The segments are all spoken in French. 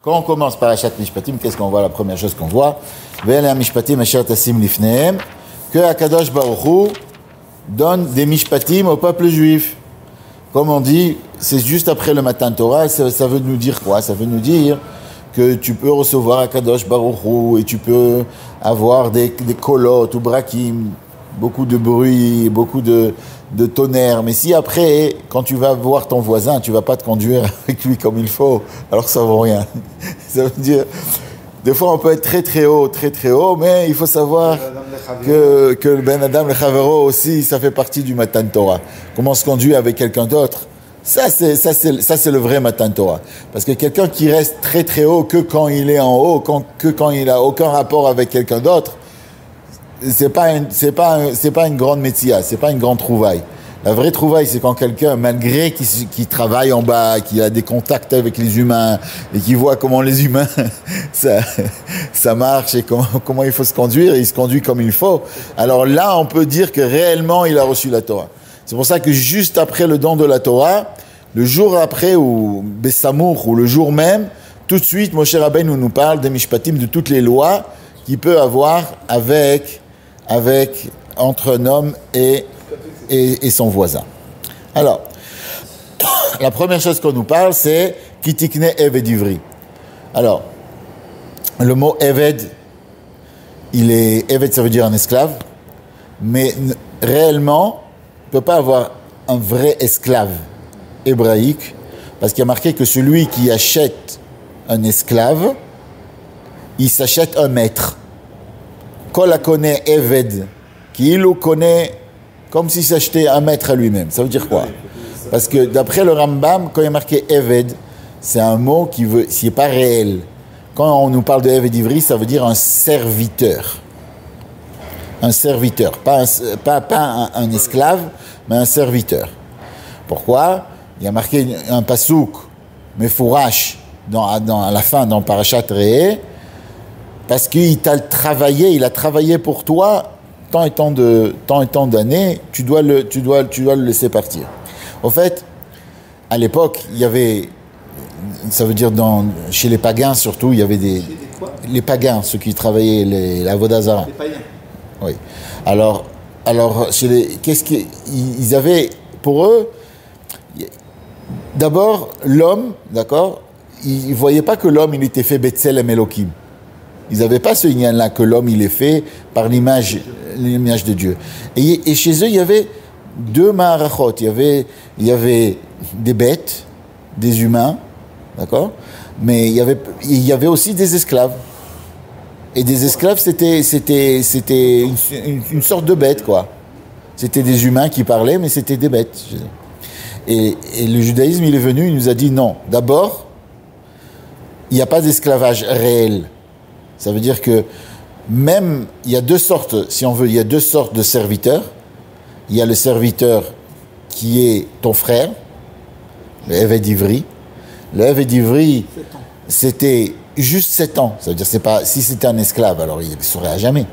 Quand on commence par Parashat Mishpatim, qu'est-ce qu'on voit? La première chose qu'on voit, Ve'ele Mishpatim asher tasim lifnehem, que Akadosh Baruch Hu donne des Mishpatim au peuple juif. Comme on dit, c'est juste après le Matan Torah, ça veut nous dire quoi? Ça veut nous dire que tu peux recevoir Akadosh Baruch Hu et tu peux avoir des kolotes ou brakim, beaucoup de bruit, beaucoup de tonnerre. Mais si après, quand tu vas voir ton voisin, tu vas pas te conduire avec lui comme il faut, alors ça vaut rien. Ça veut dire, des fois on peut être très très haut, mais il faut savoir que le Ben Adam le Chavero aussi, ça fait partie du Matan Torah. Comment se conduire avec quelqu'un d'autre? Ça c'est le vrai Matan Torah. Parce que quelqu'un qui reste très très haut que quand il est en haut, que quand il a aucun rapport avec quelqu'un d'autre, c'est pas une grande métier, c'est pas une grande trouvaille. La vraie trouvaille, c'est quand quelqu'un, malgré qu'il travaille en bas, qu'il a des contacts avec les humains et qu'il voit comment les humains ça marche et comment il faut se conduire, et il se conduit comme il faut. Alors là, on peut dire que réellement, il a reçu la Torah. C'est pour ça que juste après le don de la Torah, le jour après, ou Bessamour, ou le jour même, tout de suite, Moshe Rabbeinu nous parle des Mishpatim, de toutes les lois qu'il peut avoir entre un homme et son voisin. Alors, la première chose qu'on nous parle, c'est Kitikne Eved Ivri. Alors, le mot Eved, Eved, ça veut dire un esclave, mais réellement, on ne peut pas avoir un vrai esclave hébraïque, parce qu'il y a marqué que celui qui achète un esclave, il s'achète un maître. Kol hakone Eved, qui le connaît comme s'il s'achetait un maître à lui-même. Ça veut dire quoi? Parce que d'après le Rambam, quand il y a marqué Eved, c'est un mot qui n'est pas réel. Quand on nous parle de Eved Ivri, ça veut dire un serviteur. Un serviteur. Pas un esclave, mais un serviteur. Pourquoi? Il y a marqué un pasouk, Mefourash, à la fin, dans Parashat Re'eh, parce qu'il a travaillé pour toi tant et tant d'années, tu dois le laisser partir. Au fait, à l'époque, il y avait, ça veut dire chez les pagans surtout, il y avait les pagans, ceux qui travaillaient la Vodazara. Les païens. Oui. Alors ils avaient pour eux, d'abord l'homme, d'accord, ils voyaient pas que l'homme il était fait Betselem Elokim. Ils n'avaient pas ce lien-là que l'homme il est fait par l'image de Dieu. Et chez eux, il y avait deux maharachot. Il y avait des bêtes, des humains, d'accord? Mais il y avait aussi des esclaves. Et des esclaves, c'était une sorte de bête, quoi. C'était des humains qui parlaient, mais c'était des bêtes. Et le judaïsme, il est venu, il nous a dit non. D'abord, il n'y a pas d'esclavage réel. Ça veut dire que même, il y a deux sortes, si on veut, il y a deux sortes de serviteurs. Il y a le serviteur qui est ton frère, le Eved Ivri. Le Eved Ivri, c'était juste 7 ans. Ça veut dire, si c'était un esclave, alors il serait à jamais.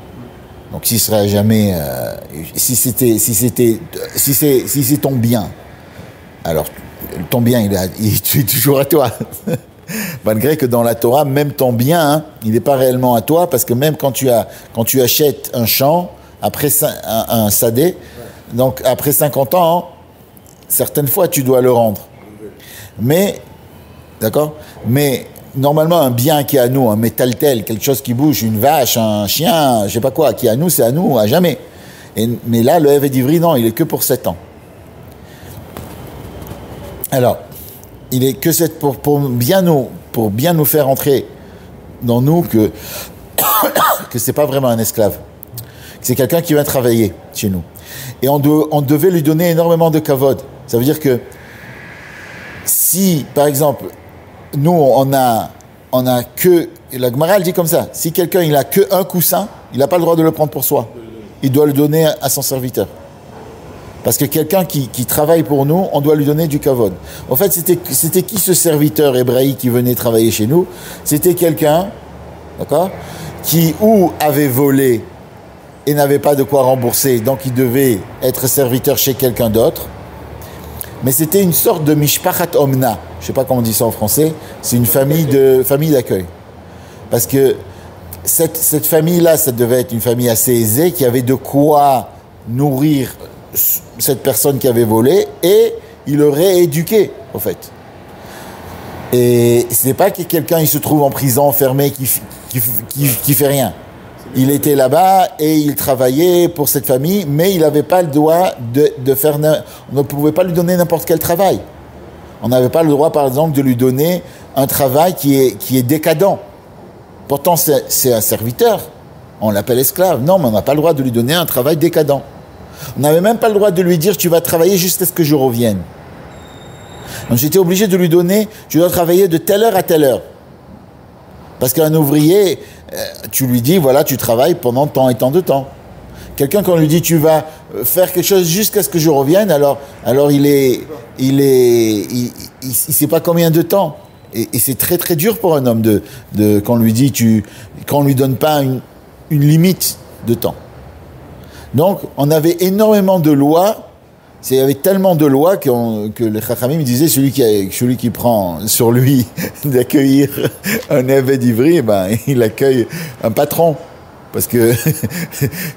Donc s'il serait à jamais, si c'est ton bien, alors ton bien, il est toujours à toi. Malgré que dans la Torah, même ton bien, il n'est pas réellement à toi, parce que même quand tu achètes un champ, après un sadé, donc après 50 ans, certaines fois tu dois le rendre. Mais, d'accord? Mais normalement, un bien qui est à nous, un métaltel, quelque chose qui bouge, une vache, un chien, je sais pas quoi, qui est à nous, c'est à nous, à jamais. Mais là, le Eved Ivri, non, il est que pour 7 ans. Alors, il est que pour bien nous faire entrer dans nous que c'est pas vraiment un esclave, que c'est quelqu'un qui vient travailler chez nous. Et on devait lui donner énormément de kavod. Ça veut dire que si, par exemple, nous on a que, et la Gemara elle dit comme ça, si quelqu'un il a que un coussin, il n'a pas le droit de le prendre pour soi. Il doit le donner à son serviteur. Parce que quelqu'un qui travaille pour nous, on doit lui donner du kavod. En fait, c'était qui ce serviteur hébraïque qui venait travailler chez nous? C'était quelqu'un, d'accord, qui ou avait volé et n'avait pas de quoi rembourser, donc il devait être serviteur chez quelqu'un d'autre, mais c'était une sorte de mishpachat omna. Je ne sais pas comment on dit ça en français. C'est une famille d'accueil. Parce que cette famille-là, ça devait être une famille assez aisée, qui avait de quoi nourrir cette personne qui avait volé, et il l'aurait éduqué, en fait. Et ce n'est pas que quelqu'un il se trouve en prison, enfermé, qui fait rien. Il était là-bas et il travaillait pour cette famille, mais il n'avait pas le droit de faire... On ne pouvait pas lui donner n'importe quel travail. On n'avait pas le droit, par exemple, de lui donner un travail qui est décadent. Pourtant, c'est un serviteur. On l'appelle esclave. Non, mais on n'a pas le droit de lui donner un travail décadent. On n'avait même pas le droit de lui dire « tu vas travailler jusqu'à ce que je revienne ». Donc j'étais obligé de lui donner « tu dois travailler de telle heure à telle heure ». Parce qu'un ouvrier, tu lui dis, voilà, tu travailles pendant tant et tant de temps. Quelqu'un, quand on lui dit, tu vas faire quelque chose jusqu'à ce que je revienne, alors il sait pas combien de temps. Et c'est très très dur pour un homme quand on lui dit, quand on lui donne pas une limite de temps. Donc, on avait énormément de lois. Il y avait tellement de lois que les Chachamim disaient celui qui prend sur lui d'accueillir un Eved Ivri, il accueille un patron. Parce que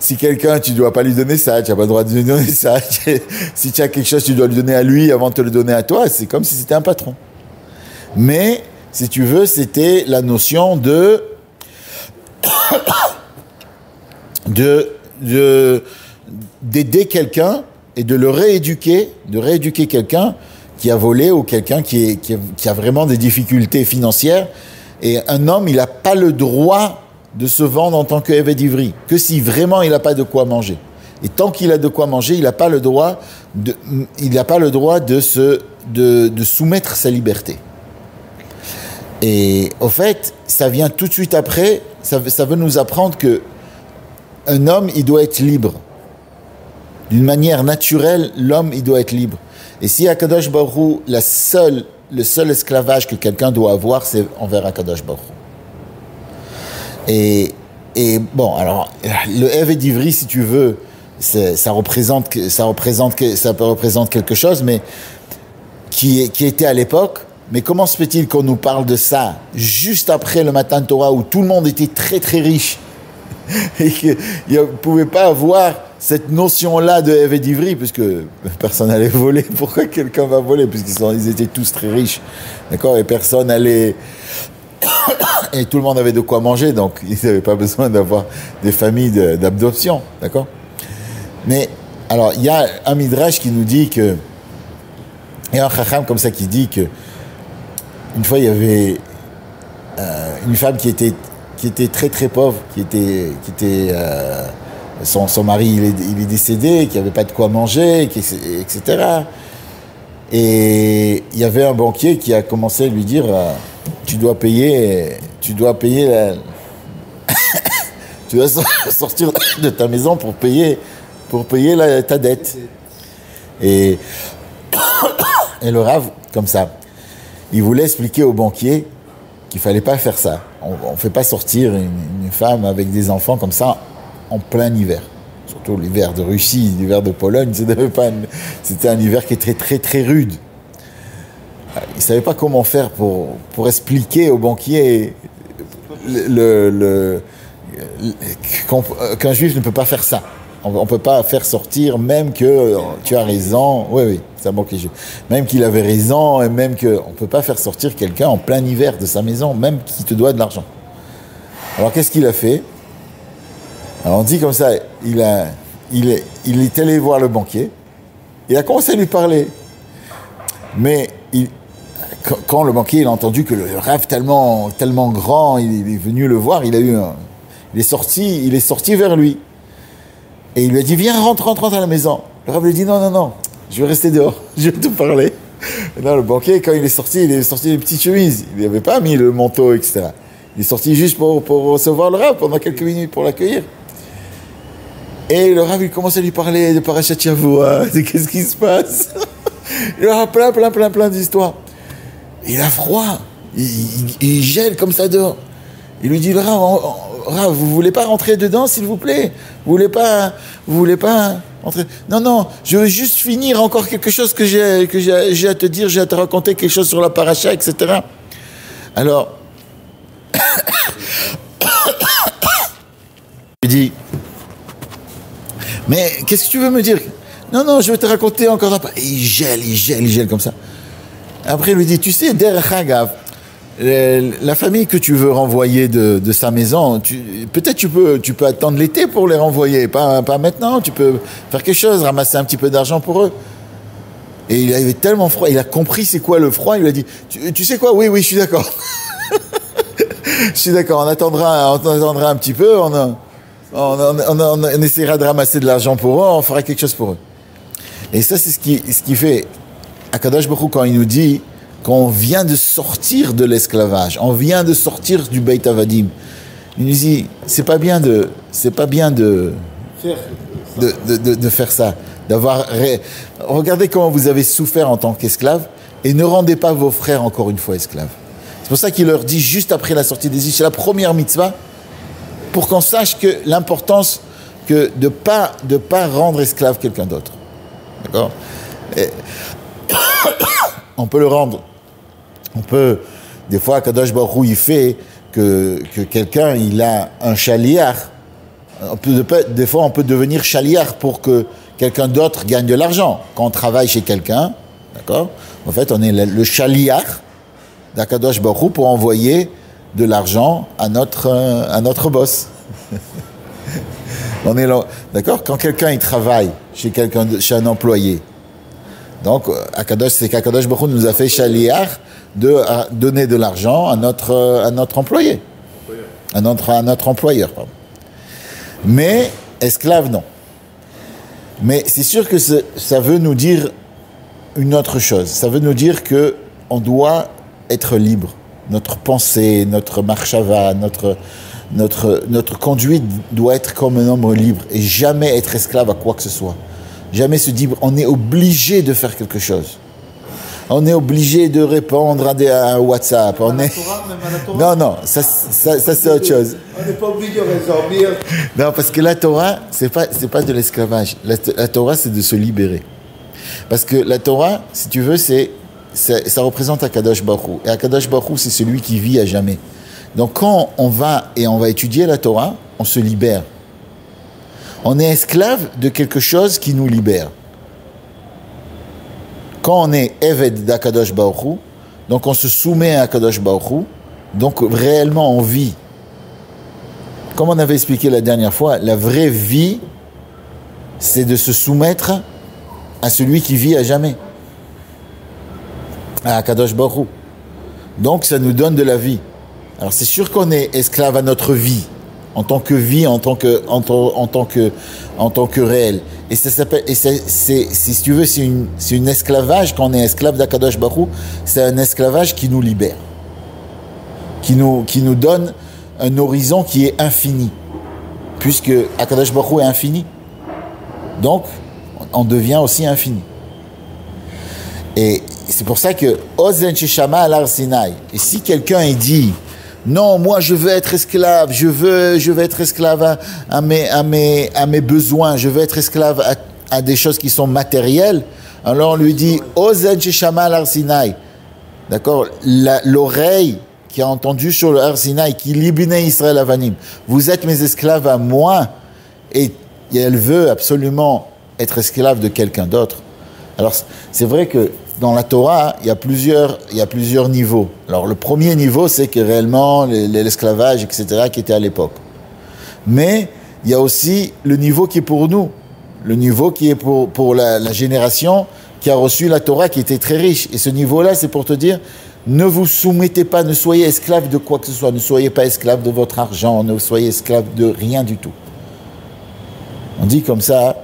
si quelqu'un, tu ne dois pas lui donner ça, tu n'as pas le droit de lui donner ça. Si tu as quelque chose, tu dois le donner à lui avant de te le donner à toi. C'est comme si c'était un patron. Mais, si tu veux, c'était la notion d'aider quelqu'un et de le rééduquer, quelqu'un qui a volé ou quelqu'un qui a vraiment des difficultés financières. Et un homme, il n'a pas le droit de se vendre en tant que Eved Ivri, que si vraiment il n'a pas de quoi manger. Et tant qu'il a de quoi manger, il n'a pas le droit de soumettre sa liberté. Et au fait, ça vient tout de suite après, ça veut nous apprendre que un homme, il doit être libre. D'une manière naturelle, l'homme, il doit être libre. Et si Akadosh Baruch Hu, le seul esclavage que quelqu'un doit avoir, c'est envers Akadosh Baruch Hu. Et bon, alors, le Eved Ivri, si tu veux, ça représente quelque chose, mais qui était à l'époque. Mais comment se fait-il qu'on nous parle de ça juste après le Matan Torah, où tout le monde était très très riche et qu'il ne pouvait pas avoir cette notion-là de Eved Ivri, puisque personne n'allait voler. Pourquoi quelqu'un va voler? Puisqu'ils étaient tous très riches, d'accord? Et personne allait... Et tout le monde avait de quoi manger, donc ils n'avaient pas besoin d'avoir des familles d'adoption, d'accord? Mais, alors, il y a un Midrash qui nous dit que... Il y a un Chacham comme ça qui dit que une fois, il y avait une femme qui était très très pauvre, son mari il est décédé, qui n'avait pas de quoi manger, etc. Et il y avait un banquier qui a commencé à lui dire tu dois payer tu dois sortir de ta maison pour payer ta dette. Et le Rav, comme ça, il voulait expliquer au banquier qu'il ne fallait pas faire ça. On ne fait pas sortir une femme avec des enfants comme ça en plein hiver. Surtout l'hiver de Russie, l'hiver de Pologne, c'était un hiver qui était très très rude. Il ne savait pas comment faire pour expliquer au banquier qu'un juif ne peut pas faire ça. On ne peut pas faire sortir, même que tu as raison. Oui, c'est un banquier juif. Même qu'il avait raison, et même qu'on ne peut pas faire sortir quelqu'un en plein hiver de sa maison, même qui te doit de l'argent. Alors qu'est-ce qu'il a fait? Alors on dit comme ça, il est allé voir le banquier, il a commencé à lui parler. Mais quand le banquier il a entendu que le rêve tellement grand, il est venu le voir, il est sorti vers lui. Et il lui a dit, viens, rentre à la maison. Le Rav lui a dit, non, je vais rester dehors, je vais te parler. Non, le banquier, quand il est sorti des petites chemises. Il n'avait pas mis le manteau, etc. Il est sorti juste pour recevoir le Rav pendant quelques minutes pour l'accueillir. Et le Rav, il commence à lui parler de Parashat Shavua, de qu'est-ce qui se passe. Il a plein d'histoires. Il a froid, il gèle comme ça dehors. Il lui dit, le Rav, vous voulez pas rentrer dedans, s'il vous plaît? Vous voulez pas Non, non, je veux juste finir encore quelque chose que j'ai à te dire, j'ai à te raconter quelque chose sur la paracha, etc. Alors, je dis, mais qu'est-ce que tu veux me dire? Non, non, je vais te raconter encore la paracha. Il gèle comme ça. Après, il lui dit, tu sais, derrière Hagav, la famille que tu veux renvoyer de sa maison, peut-être tu peux attendre l'été pour les renvoyer, pas maintenant, tu peux faire quelque chose, ramasser un petit peu d'argent pour eux. Et il avait tellement froid, il a compris c'est quoi le froid, il lui a dit, tu sais quoi, oui, je suis d'accord. Je suis d'accord, on attendra un petit peu, on essaiera de ramasser de l'argent pour eux, on fera quelque chose pour eux. Et ça, c'est ce qui fait, Akadosh Baruch Hu, quand il nous dit qu'on vient de sortir de l'esclavage, on vient de sortir du Beit Avadim, il nous dit, c'est pas bien de faire ça, regardez comment vous avez souffert en tant qu'esclave, et ne rendez pas vos frères encore une fois esclaves. C'est pour ça qu'il leur dit juste après la sortie d'Égypte, c'est la première mitzvah, pour qu'on sache que l'importance que de pas rendre esclave quelqu'un d'autre. D'accord? On peut le rendre. Des fois, Kadosh Baruch Hu, il fait que quelqu'un, il a un chaliar. Des fois, on peut devenir chaliar pour que quelqu'un d'autre gagne de l'argent. Quand on travaille chez quelqu'un, d'accord? En fait, on est le chaliar d'Akadosh Baruch Hu pour envoyer de l'argent à notre boss. On est là, d'accord? Quand quelqu'un il travaille chez un employé, donc c'est qu'Akadosh Baruch Hu nous a fait chaliar de donner de l'argent à notre employé, à notre employeur. Pardon. Mais esclave non. Mais c'est sûr que ça veut nous dire une autre chose. Ça veut nous dire que on doit être libre. Notre pensée, notre marchava, notre conduite doit être comme un homme libre et jamais être esclave à quoi que ce soit. Jamais se dire on est obligé de faire quelque chose. On est obligé de répondre à un WhatsApp. Non, ça c'est autre chose. On n'est pas obligé de résorber. Non, parce que la Torah, c'est pas de l'esclavage. La Torah, c'est de se libérer. Parce que la Torah, si tu veux, ça représente Akadosh Baruch Hu. Et Akadosh Baruch Hu, c'est celui qui vit à jamais. Donc quand on va étudier la Torah, on se libère. On est esclave de quelque chose qui nous libère. Quand on est Eved d'Akadosh Baruch Hu, donc on se soumet à Akadosh Baruch Hu, donc réellement on vit. Comme on avait expliqué la dernière fois, la vraie vie, c'est de se soumettre à celui qui vit à jamais. À Akadosh Baruch Hu. Donc ça nous donne de la vie. Alors c'est sûr qu'on est esclave à notre vie, en tant que vie, en tant que réel. Et ça s'appelle, si tu veux, c'est une esclavage. Quand on est esclave d'Akadosh Baruch Hu, c'est un esclavage qui nous libère, qui nous donne un horizon qui est infini, puisque Akadosh Baruch Hu est infini. Donc on devient aussi infini. Et c'est pour ça que Ozen Sheshama al Sinai. Et si quelqu'un dit non, moi je veux être esclave, je veux être esclave à mes besoins, je veux être esclave à des choses qui sont matérielles, alors on lui dit Ozen Sheshama al Sinai. D'accord? L'oreille qui a entendu sur le Har Sinai, qui libine Israël Avanim, vous êtes mes esclaves à moi, et elle veut absolument être esclave de quelqu'un d'autre. Alors c'est vrai que dans la Torah, il y a plusieurs niveaux. Alors le premier niveau, c'est que réellement l'esclavage, etc., qui était à l'époque. Mais il y a aussi le niveau qui est pour nous, le niveau qui est pour la génération qui a reçu la Torah, qui était très riche. Et ce niveau-là, c'est pour te dire, ne vous soumettez pas, ne soyez esclaves de quoi que ce soit, ne soyez pas esclaves de votre argent, ne soyez esclaves de rien du tout. On dit comme ça,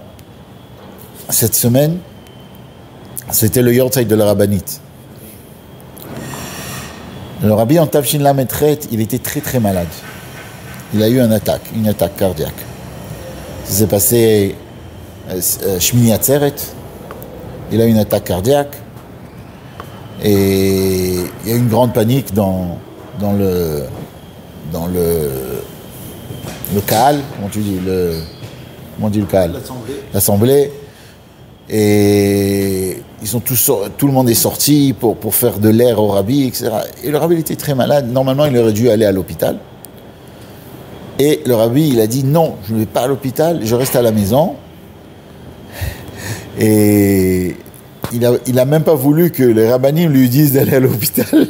cette semaine, c'était le Yortzeit de la Rabbinite. Le Rabbi en Tavshin Lamed Chet, il était très très malade. Il a eu une attaque cardiaque. Ça s'est passé Shmini Atzeret. Il a eu une attaque cardiaque. Et il y a eu une grande panique dans le Kaal, comment tu dis, comment on dit le Kahal? L'assemblée. Et tout le monde est sorti pour faire de l'air au rabbi, etc. Et le rabbi il était très malade. Normalement, il aurait dû aller à l'hôpital. Et le rabbi, il a dit non, je ne vais pas à l'hôpital, je reste à la maison. Et il a même pas voulu que les rabbinim lui disent d'aller à l'hôpital.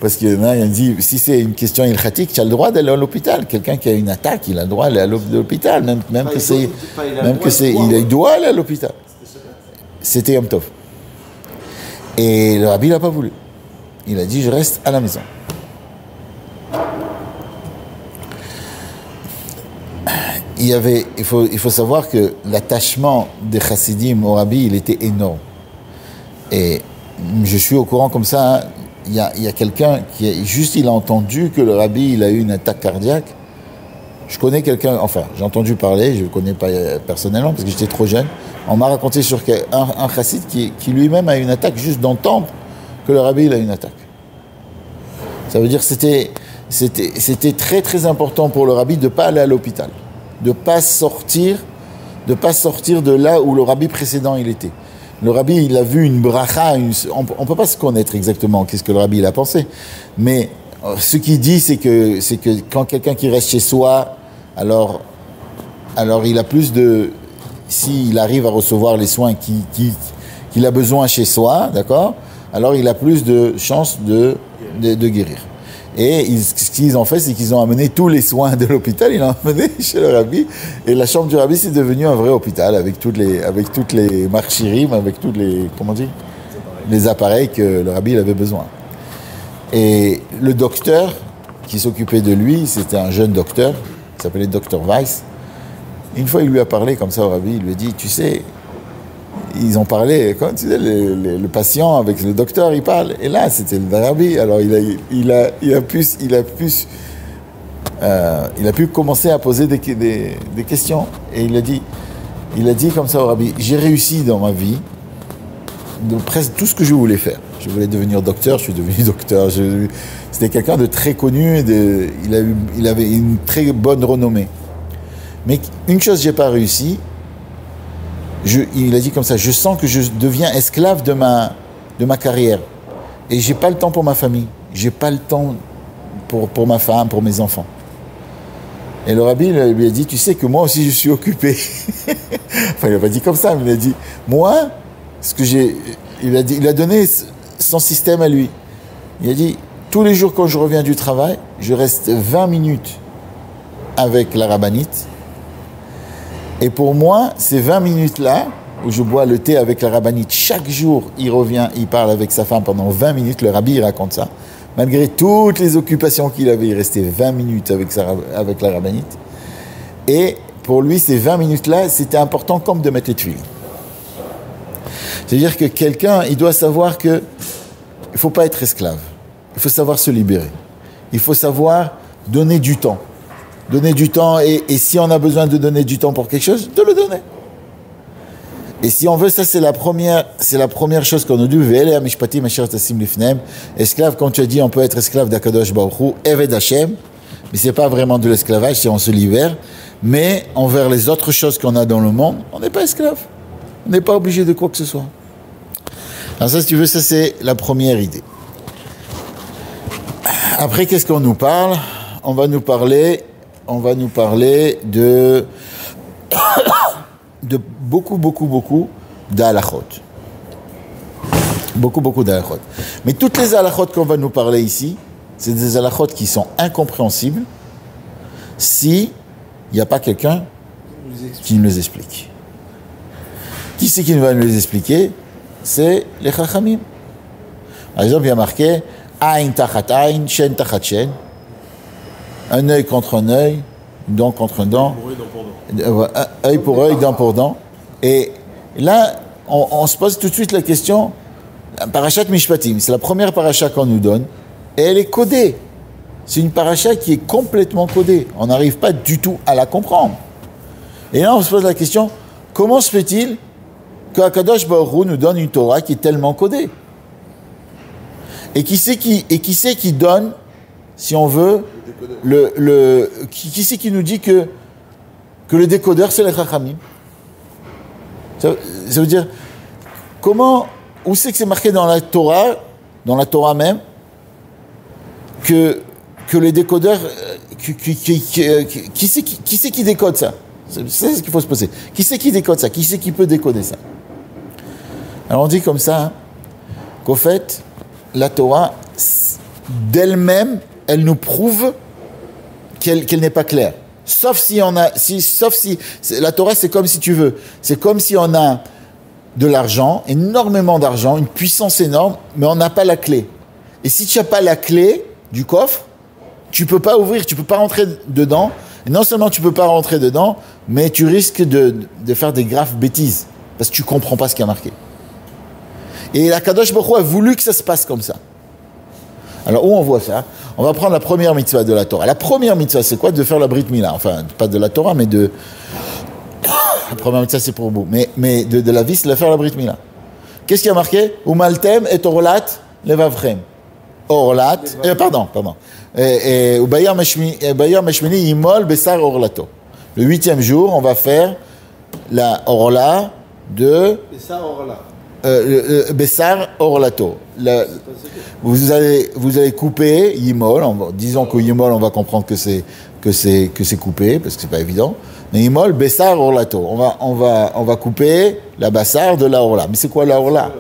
Parce qu'il y en a, il dit, si c'est une question ilkhatique, tu as le droit d'aller à l'hôpital. Quelqu'un qui a une attaque, il a le droit d'aller à l'hôpital, il doit aller à l'hôpital. C'était Yom Tov. Et le rabbi n'a pas voulu. Il a dit, je reste à la maison. Il faut savoir que l'attachement des chassidim au rabbi, il était énorme. Et je suis au courant comme ça, hein, il y a quelqu'un il a entendu que le rabbi, il a eu une attaque cardiaque. Je connais quelqu'un, enfin, j'ai entendu parler, je ne le connais pas personnellement parce que j'étais trop jeune. On m'a raconté sur un chassid qui lui-même a eu une attaque juste d'entendre que le rabbi, il a eu une attaque. Ça veut dire que c'était très très important pour le rabbi de ne pas aller à l'hôpital, de ne pas sortir de là où le rabbi précédent il était. Le rabbi, il a vu une bracha, on ne peut pas se connaître exactement qu'est-ce que le rabbi il a pensé, mais ce qu'il dit, c'est que quand quelqu'un qui reste chez soi, alors il a plus de... S'il arrive à recevoir les soins qu'il a besoin chez soi, d'accord, alors il a plus de chances de guérir. Et ce qu'ils ont fait, c'est qu'ils ont amené tous les soins de l'hôpital, ils l'ont amené chez le rabbi, et la chambre du rabbi, c'est devenu un vrai hôpital, avec toutes les marchirim, avec tous les, comment on dit, les appareils que le rabbi il avait besoin. Et le docteur qui s'occupait de lui, c'était un jeune docteur, il s'appelait Dr Weiss. Une fois, il lui a parlé comme ça au rabbi, il lui a dit, tu sais, ils ont parlé, quand tu sais, le patient avec le docteur, il parle, et là, c'était le rabbi, alors il a pu commencer à poser des questions, et il a dit comme ça au rabbi, j'ai réussi dans ma vie, de presque tout ce que je voulais faire. Je voulais devenir docteur, je suis devenu docteur. C'était quelqu'un de très connu, il avait une très bonne renommée. Mais une chose, j'ai pas réussi. Il a dit comme ça, je sens que je deviens esclave de ma carrière. Et j'ai pas le temps pour ma famille. J'ai pas le temps pour ma femme, pour mes enfants. Et le rabbi lui a dit, tu sais que moi aussi je suis occupé. Enfin, il n'a pas dit comme ça, mais il a dit, moi, il a donné son système à lui. Il a dit, tous les jours quand je reviens du travail, je reste 20 minutes avec la rabbinite. Et pour moi, ces 20 minutes-là, où je bois le thé avec la rabbinite, chaque jour, il revient, il parle avec sa femme pendant 20 minutes, le rabbi, il raconte ça. Malgré toutes les occupations qu'il avait, il restait 20 minutes avec la rabbinite. Et pour lui, ces 20 minutes-là, c'était important comme de mettre les tuiles. C'est-à-dire que quelqu'un, il doit savoir qu'il ne faut pas être esclave. Il faut savoir se libérer. Il faut savoir donner du temps. Donner du temps, et si on a besoin de donner du temps pour quelque chose, de le donner. Et si on veut, ça c'est la première chose qu'on nous dit. Esclave, quand tu as dit on peut être esclave d'Akadosh Baruch Hu, Eved Hashem, mais c'est pas vraiment de l'esclavage, c'est on se libère. Mais envers les autres choses qu'on a dans le monde, on n'est pas esclave. On n'est pas obligé de quoi que ce soit. Alors ça, si tu veux, ça c'est la première idée. Après, qu'est-ce qu'on nous parle ? On va nous parler de beaucoup d'halachot. Beaucoup d'halachot. Mais toutes les halachot qu'on va nous parler ici, c'est des halachot qui sont incompréhensibles si il n'y a pas quelqu'un qui nous les explique. Qui c'est qui va nous les expliquer ? C'est les chachamim. Par exemple, il y a marqué Aïn tachat aïn, shen tachat shen. Un œil contre un œil, une dent contre une dent. Œil pour œil, dent pour dent. Et là, on se pose tout de suite la question, Parashat Mishpatim, c'est la première paracha qu'on nous donne, et elle est codée. C'est une paracha qui est complètement codée. On n'arrive pas du tout à la comprendre. Et là, on se pose la question, comment se fait-il qu'Akadosh Baruch Hu nous donne une Torah qui est tellement codée ? Et qui c'est qui donne, si on veut, qui c'est qui nous dit que que le décodeur, c'est les Chachamim. Ça veut dire, où c'est que c'est marqué dans la Torah même, que les décodeurs, qui c'est qui décode ça? C'est ce qu'il faut se poser. Qui c'est qui décode ça? Qui c'est qui peut décoder ça? Alors on dit comme ça, hein, qu'au fait, la Torah, d'elle-même, elle nous prouve qu'elle n'est pas claire. Sauf si la Torah, c'est comme si tu veux, c'est comme si on a de l'argent, énormément d'argent, une puissance énorme, mais on n'a pas la clé. Et si tu n'as pas la clé du coffre, tu ne peux pas ouvrir, tu ne peux pas rentrer dedans. Et non seulement tu ne peux pas rentrer dedans, mais tu risques de faire des graves bêtises, parce que tu ne comprends pas ce qui a marqué. Et la Kadosh Baruch Hu a voulu que ça se passe comme ça. Alors où on voit ça? On va prendre la première mitzvah de la Torah. La première mitzvah, c'est quoi? De faire la Brit Mila. Enfin, pas de la Torah, mais de... La première mitzvah, c'est pour vous. Mais de la vie, c'est de faire la Brit Mila. Qu'est-ce qui a marqué? Umaltem et orlat levavchem. Orlat... pardon. Ubayar meshmini yimol besar orlato. Le 8e jour, on va faire la orla de... Besar orla. Bessar orlato. Vous allez couper Yimol. Disons que Yimol, on va comprendre que c'est coupé, parce que c'est pas évident. Mais Yimol, Bessar orlato. On va couper la bassar de la orla. Mais c'est quoi la orla?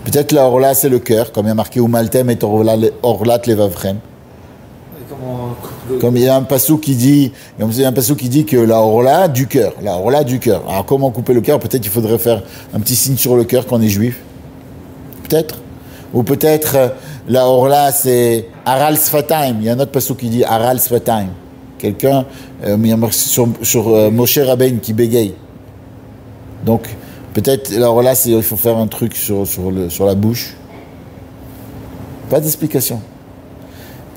Peut-être la orla, c'est le cœur, comme il y a marqué Umaltem et orlat levavchem. Comme il y a un passou qui dit que la orla du cœur, Alors comment couper le cœur? Peut-être il faudrait faire un petit signe sur le cœur quand on est juif. Peut-être. Ou peut-être la orla c'est aral sfataim. Il y a un autre passou qui dit aral sfataim. Quelqu'un sur Moshe Rabbein qui bégaye. Donc peut-être la orla c'est il faut faire un truc sur la bouche. Pas d'explication.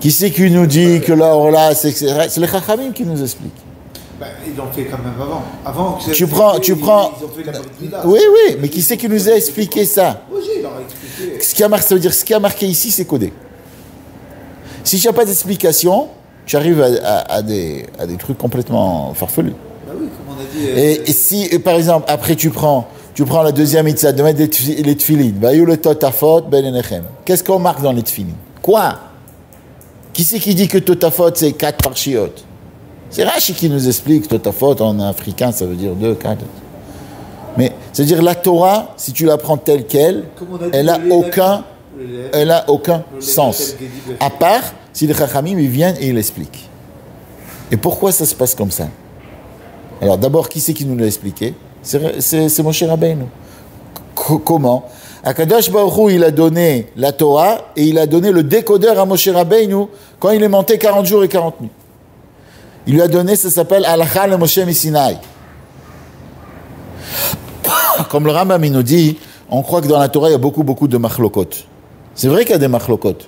Qui c'est qui nous dit que la orla, c'est les Chachamim qui nous expliquent. Ils l'ont fait quand même avant. Tu prends. Ils ont fait la Brit Mila. Oui, mais qui c'est qui nous a expliqué ça? Oui, il leur a expliqué. Ça veut dire ce qui a marqué ici, c'est codé. Si tu n'as pas d'explication, tu arrives à des trucs complètement farfelus. Bah oui, comme on a dit. Et si, par exemple, après tu prends la deuxième mitzvah de mettre les tefilin, Vayu le totafot ben enechem. Qu'est-ce qu'on marque dans les tefilin? Quoi? Qui c'est qui dit que Totafot c'est 4 parshiot? C'est Rashi qui nous explique. Totafot en africain ça veut dire 2, 4. Mais c'est-à-dire la Torah, si tu la prends telle qu'elle, elle a aucun sens. À part si les Chachamim ils viennent et ils l'expliquent. Et pourquoi ça se passe comme ça? Alors d'abord, qui c'est qui nous l'a expliqué? C'est Moshe Rabbeinu. Comment? Akadosh Baruch Hu, il a donné la Torah et il a donné le décodeur à Moshe Rabbeinu quand il est monté 40 jours et 40 nuits. Il lui a donné, ça s'appelle Halacha le Moshe Misinaï. Comme le Rambam nous dit, on croit que dans la Torah il y a beaucoup de machlokot. C'est vrai qu'il y a des machlokot.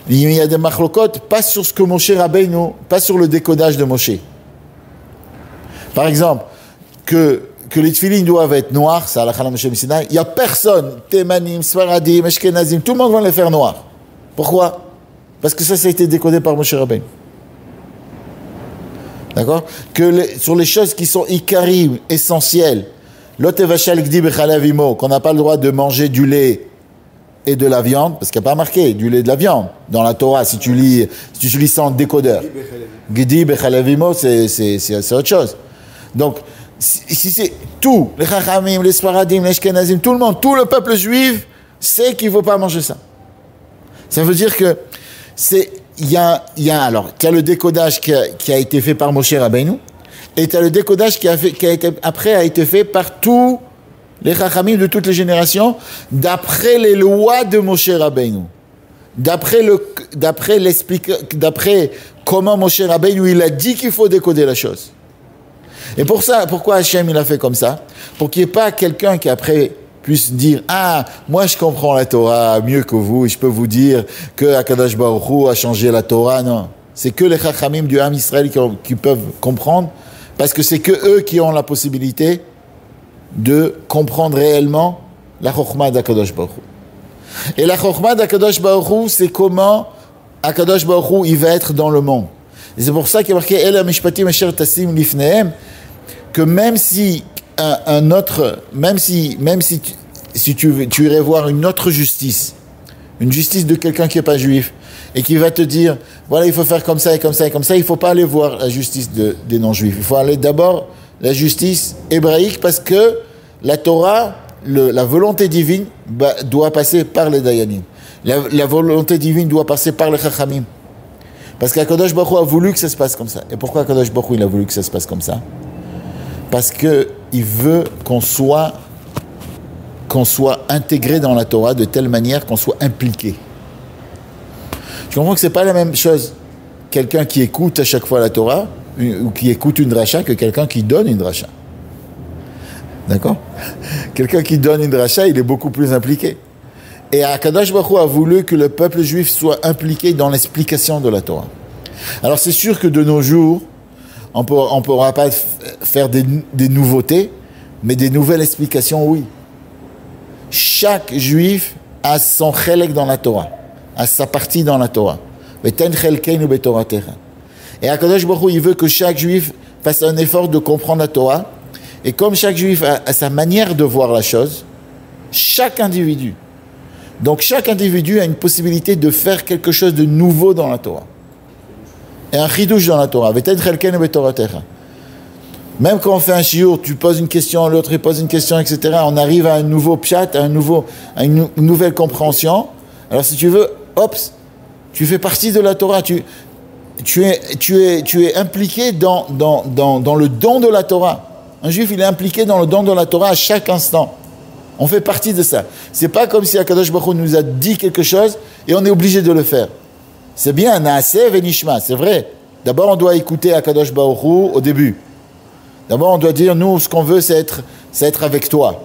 Il y a des machlokot pas sur ce que Moshe Rabbeinu, pas sur le décodage de Moshe. Par exemple, que les tefilin doivent être noirs, c'est Halacha Moshe Misinaï. Il n'y a personne, Thémanim, Sfaradim, Ashkenazim, tout le monde va les faire noirs. Pourquoi? Parce que ça a été décodé par Moshe Rabbeinu. D'accord? Sur les choses qui sont ikarim, essentielles, l'otevachal gdi bechalavimo, qu'on n'a pas le droit de manger du lait et de la viande, parce qu'il n'y a pas marqué du lait et de la viande dans la Torah, si tu lis ça en décodeur. Gdi bechalavimo, c'est autre chose. Donc, si c'est tout, les Chachamim, les Sfaradim, les Ashkenazim, tout le monde, tout le peuple juif sait qu'il ne faut pas manger ça. Ça veut dire que alors, tu as le décodage qui a été fait par Moshe Rabbeinu, et tu as le décodage qui a été fait par tous les Chachamim de toutes les générations, d'après les lois de Moshe Rabbeinu. D'après comment Moshe Rabbeinu il a dit qu'il faut décoder la chose. Et pour ça, pourquoi Hachem il a fait comme ça? Pour qu'il n'y ait pas quelqu'un qui après puisse dire « Ah, moi je comprends la Torah mieux que vous, et je peux vous dire que Akadosh Baruch Hu a changé la Torah. » Non, c'est que les Chachamim du Ham Israël qui peuvent comprendre, parce que c'est que eux qui ont la possibilité de comprendre réellement la Chokhmah d'Akadosh Baruch Hu. Et la Chokhmah d'Akadosh Baruch Hu, c'est comment Akadosh Baruch Hu il va être dans le monde. Et c'est pour ça qu'il y a marqué Ela mishpatim asher tasim lifnehem, que même si si tu irais voir une autre justice, une justice de quelqu'un qui n'est pas juif, et qui va te dire, voilà, il faut faire comme ça et comme ça et comme ça, il ne faut pas aller voir la justice des non-juifs. Il faut aller d'abord la justice hébraïque, parce que la Torah, la volonté divine doit passer par les Dayanim. La volonté divine doit passer par les Chachamim. Parce qu'Akadosh Baruch Hu a voulu que ça se passe comme ça. Et pourquoi Akadosh Baruch Hu il a voulu que ça se passe comme ça? Parce qu'il veut qu'on soit intégré dans la Torah de telle manière qu'on soit impliqué. Tu comprends que ce n'est pas la même chose, quelqu'un qui écoute à chaque fois la Torah, ou qui écoute une dracha, que quelqu'un qui donne une dracha. D'accord? Quelqu'un qui donne une dracha, il est beaucoup plus impliqué. Et Akadosh Baruch Hu a voulu que le peuple juif soit impliqué dans l'explication de la Torah. Alors c'est sûr que de nos jours, on ne pourra pas faire des nouveautés, mais des nouvelles explications, oui. Chaque juif a son chelek dans la Torah, a sa partie dans la Torah. Et Akadosh Baruch Hu, il veut que chaque juif fasse un effort de comprendre la Torah. Et comme chaque juif a sa manière de voir la chose, chaque individu. Donc chaque individu a une possibilité de faire quelque chose de nouveau dans la Torah. Et un chidouche dans la Torah. Même quand on fait un shiur, tu poses une question, l'autre il pose une question, etc. On arrive à un nouveau pshat, à une nouvelle compréhension. Alors si tu veux, hop, tu fais partie de la Torah. Tu es impliqué dans le don de la Torah. Un juif, il est impliqué dans le don de la Torah à chaque instant. On fait partie de ça. C'est pas comme si Akadosh Baruch Hu nous a dit quelque chose et on est obligé de le faire. C'est bien, Naaseh Venishma, c'est vrai. D'abord, on doit écouter Akadosh Baruch Hu au début. D'abord, on doit dire, nous, ce qu'on veut, c'est être avec toi.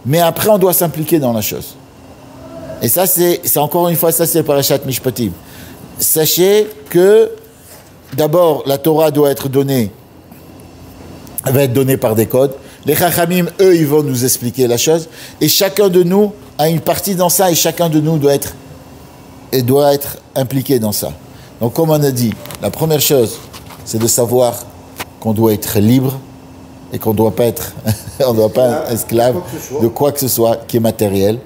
Mais après, on doit s'impliquer dans la chose. Et ça, c'est encore une fois, ça, c'est le Parashat Mishpatim. Sachez que, d'abord, la Torah doit être donnée, elle va être donnée par des codes. Les Chachamim, eux, ils vont nous expliquer la chose. Et chacun de nous a une partie dans ça, et chacun de nous doit être impliqué dans ça. Donc, comme on a dit, la première chose, c'est de savoir qu'on doit être libre et qu'on ne doit pas être esclave de quoi que ce soit qui est matériel.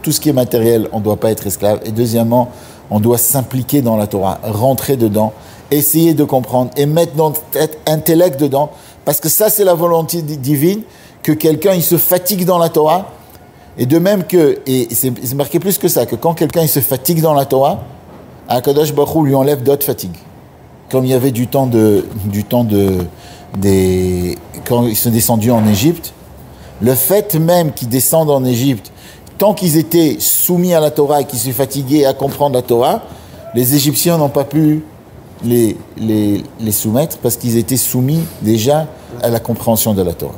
Tout ce qui est matériel, on ne doit pas être esclave. Et deuxièmement, on doit s'impliquer dans la Torah, rentrer dedans, essayer de comprendre et mettre notre intellect dedans. Parce que ça, c'est la volonté divine, que quelqu'un, il se fatigue dans la Torah. Et de même que, et c'est marqué plus que ça, que quand quelqu'un, il se fatigue dans la Torah, Akadosh Baruch Hu lui enlève d'autres fatigues. Comme il y avait quand ils sont descendus en Égypte, le fait même qu'ils descendent en Égypte, tant qu'ils étaient soumis à la Torah et qu'ils se fatiguaient à comprendre la Torah, les Égyptiens n'ont pas pu les soumettre parce qu'ils étaient soumis déjà à la compréhension de la Torah.